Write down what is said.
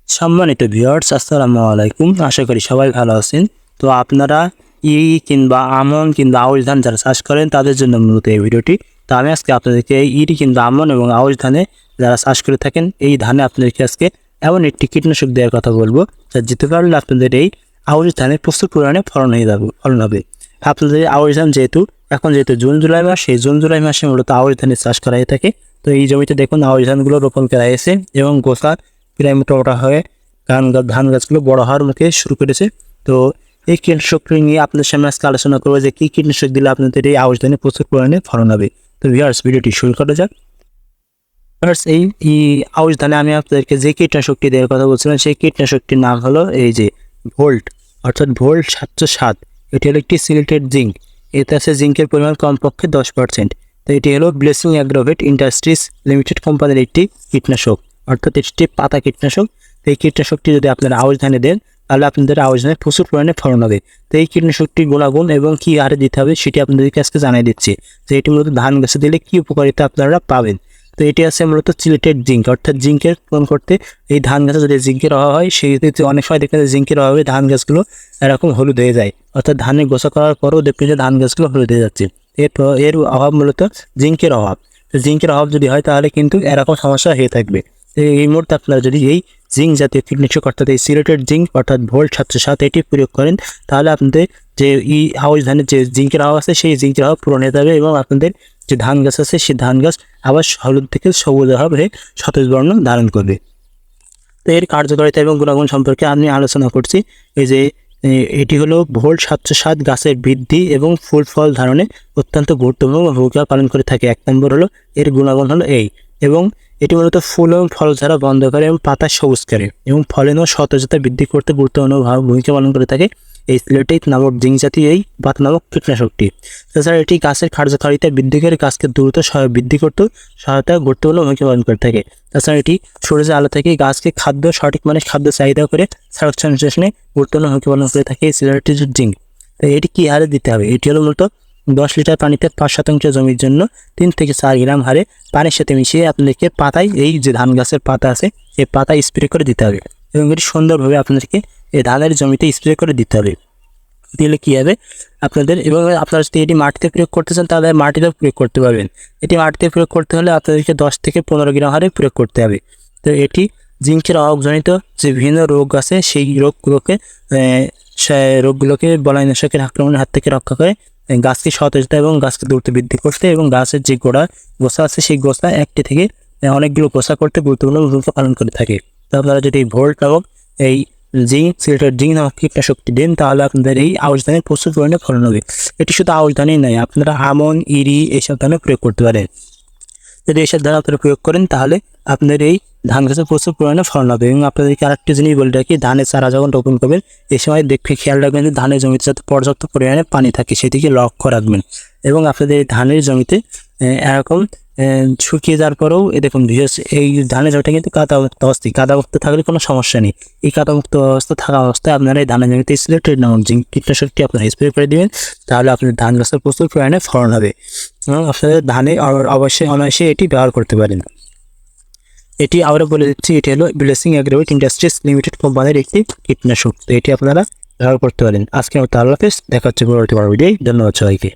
সম্মানিত ভিউয়ার্স, আসসালামু আলাইকুম। আশা করি সবাই ভালো আছেন। তো আপনারা কিংবা আমন কিংবা আউশ ধান যারা চাষ করেন তাদের জন্য মূলত এই ভিডিওটি। তো আমি আজকে আপনাদেরকে কিংবা আমন এবং আউশ ধানে যারা চাষ করে থাকেন এই ধানে আপনাদেরকে আজকে এমন একটি কীটনাশক দেওয়ার কথা বলবো যা যেতে পারলে আপনাদের এই আউশ ধানে প্রচুর পরিমাণে ফলন হবে। আপনাদের আউশ ধান যেহেতু জুন জুলাই মাস, সেই জুন জুলাই মাসে মূলত আউশ ধানের চাষ করা হয়ে থাকে। তো এই জমিতে দেখুন আউশ ধানগুলো রোপণ করা হয়েছে এবং গোছা প্রায় মোটা হয়ে ধান গাছগুলো বড় হওয়ার মুখে শুরু করেছে। তো এই কীটনাশকটি নিয়ে আপনাদের সামনে আজকে আলোচনা করবো যে কী কীটনাশক দিলে আপনাদের এই আউশ ধানে প্রচুর পরিমাণে ফলন হবে। তো ভিউয়ার্স, ভিডিওটি শুরু করা যাক। ভিউয়ার্স, এই আউশ ধানে আমি আপনাদেরকে যে কীটনাশকটি দেওয়ার কথা বলছিলাম সেই কীটনাশকটির নাম হলো এই যে ভোল্ট, অর্থাৎ ভোল্ট 707। এটি হলো একটি সিলেটেড জিঙ্ক। এতে আছে জিঙ্কের পরিমাণ কমপক্ষে 10%। তো এটি হলো ব্লেসিং অ্যাগ্রোভেট ইন্ডাস্ট্রিজ লিমিটেড কোম্পানির একটি কীটনাশক, অর্থাৎ এটি পাতা কীটনাশক। তো এই কীটনাশকটি যদি আপনারা আউশ ধানে দেন তাহলে আপনাদের আউশ ধানে প্রচুর পরিমাণে ফলন হবে। তো এই কীটনাশকটির গুণাগুণ এবং কী হারে দিতে হবে সেটি আপনাদেরকে আজকে জানিয়ে দিচ্ছি যে এটি মূলত ধান গাছে দিলে কী উপকারিতা আপনারা পাবেন। তো এটি আছে মূলত সিলেটেড জিঙ্ক, অর্থাৎ জিঙ্কের পূরণ করতে এই ধান গাছে যদি জিঙ্কের অভাব হয় সেই ক্ষেত্রে অনেক সময় দেখবেন যে জিঙ্কের অভাবে ধান গাছগুলো এরকম হলুদ হয়ে যায়, অর্থাৎ ধানের গোছা করার পরেও দেখবেন যে ধান গাছগুলো হলুদ হয়ে যাচ্ছে। এর অভাব মূলত জিঙ্কের অভাব। তো জিঙ্কের অভাব যদি হয় তাহলে কিন্তু এরকম সমস্যা হয়ে থাকবে। এই মুহূর্তে আপনারা যদি এই জিঙ্ক জাতীয় কীটনাশক অর্থাৎ এই সিলেটেড জিঙ্ক অর্থাৎ ভোল্ট 707 এটি প্রয়োগ করেন তাহলে আপনাদের যে আউশ ধানের যে জিঙ্কের অভাব আছে সেই জিঙ্কের অভাব পূরণ হয়ে যাবে এবং আপনাদের যে ধান গাছ আছে সেই ধান গাছ আবার হলুদ থেকে সবুজ হবে, সতেজ বর্ণ ধারণ করবে। তো এর কার্যকারিতা এবং গুণাগুণ সম্পর্কে আমি আলোচনা করছি। এই যে এটি হলো ভোল্ট 707 গাছের বৃদ্ধি এবং ফুল ফল ধারণে অত্যন্ত গুরুত্বপূর্ণ ভূমিকা পালন করে থাকে। 1 নম্বর হলো এর গুণাগুণ হলো এবং এটি মূলত ফুল এবং ফল ঝরা বন্ধ করে এবং পাতা সবুজ করে এবং ফলন ও সতেজতা বৃদ্ধি করতে গুরুত্বপূর্ণ ভূমিকা পালন করে থাকে এই সিলেটেড নামক জিঙ্ক জাতীয় এই পাতা নামক কীটনাশকটি। তাছাড়া এটি গাছের কার্যকারিতা বৃদ্ধি করে গাছকে দ্রুত বৃদ্ধি করতে সহায়তা গুরুত্বপূর্ণ ভূমিকা পালন করে থাকে। তাছাড়া এটি সূর্যের আলো থেকে গাছকে সঠিক মানে খাদ্য চাহিদা করে সংশ্লেষণে গুরুত্বপূর্ণ ভূমিকা পালন করে থাকে এই সিলেটেড জিঙ্ক। তো এটি কী হারে দিতে হবে? এটি হলো মূলত 10 লিটার পানিতে 5% জমির জন্য 3 থেকে 4 গ্রাম হারে পানির সাথে মিশিয়ে আপনাদেরকে পাতায় এই যে ধান গাছের পাতা আছে এই পাতায় স্প্রে করে দিতে হবে এবং এটি সুন্দরভাবে আপনাদেরকে এই ধানের জমিতে স্প্রে করে দিতে হবে। দিলে কী হবে আপনাদের, এবং আপনারা যদি এটি মাটিতে প্রয়োগ করতে চান তাহলে মাটিতেও প্রয়োগ করতে পারবেন। এটি মাটিতে প্রয়োগ করতে হলে আপনাদেরকে 10 থেকে 15 গ্রাম হারে প্রয়োগ করতে হবে। তো এটি জিঙ্কের অভাবজনিত যে বিভিন্ন রোগ আছে সেই রোগগুলোকে বলাইনাশকের আক্রমণের হাত থেকে রক্ষা করে গাছকে সতেজতা এবং গাছকে দ্রুত বৃদ্ধি করতে এবং গাছের যে গোছা আছে সেই গোছা একটি থেকে অনেকগুলো গোছা করতে গুরুত্বপূর্ণ ভূমিকা পালন করে থাকে। তো আপনারা যদি ভোল্ট এবং এই জিঙ্ক সিলেটেড জিঙ্ক নামক কীটনাশকটি দেন তাহলে আপনাদের এই আউশ ধানের প্রচুর পরিমাণে ফলন হবে। এটি শুধু আউশ ধানেই নয়, আপনারা আমন, এইসব ধানে প্রয়োগ করতে পারেন। যদি এইসব ধান আপনারা প্রয়োগ করেন তাহলে আপনাদের এই ধান গাছে প্রচুর পরিমাণে ফলন হবে। এবং আপনাদেরকে আরেকটি জিনিস বলে রাখি, ধানের চারা যখন রোপণ করবেন এই সময় খেয়াল রাখবেন যে ধানের জমিতে যাতে পর্যাপ্ত পরিমাণে পানি থাকে সেদিকে লক্ষ্য রাখবেন। এবং আপনাদের এই ধানের জমিতে এরকম শুকিয়ে যাওয়ার পরেও দেখুন এই ধানের জমিটা কিন্তু কাদামুক্ত অবস্থায়, কাদামুক্ত থাকলে কোনো সমস্যা নেই। এই কাদামুক্ত অবস্থা থাকা অবস্থায় আপনারা এই ধানের জমিতে সিলেটেড নামক জিঙ্ক কীটনাশকটি আপনারা স্প্রে করে দেবেন তাহলে আপনার ধান গাছের প্রচুর পরিমাণে ফলন হবে এবং আপনাদের ধানে অনায়াসে এটি ব্যবহার করতে পারেন। এটি আবারও বলে দিচ্ছি, এটি হলো ব্লেসিং অ্যাগ্রোভেট ইন্ডাস্ট্রিজ লিমিটেড কোম্পানির একটি কীটনাশক। তো এটি আপনারা ব্যবহার করতে পারেন। আজকে আল্লাহ হাফেজ, দেখা হচ্ছে পরবর্তী ভিডিওতে। ধন্যবাদ সবাইকে।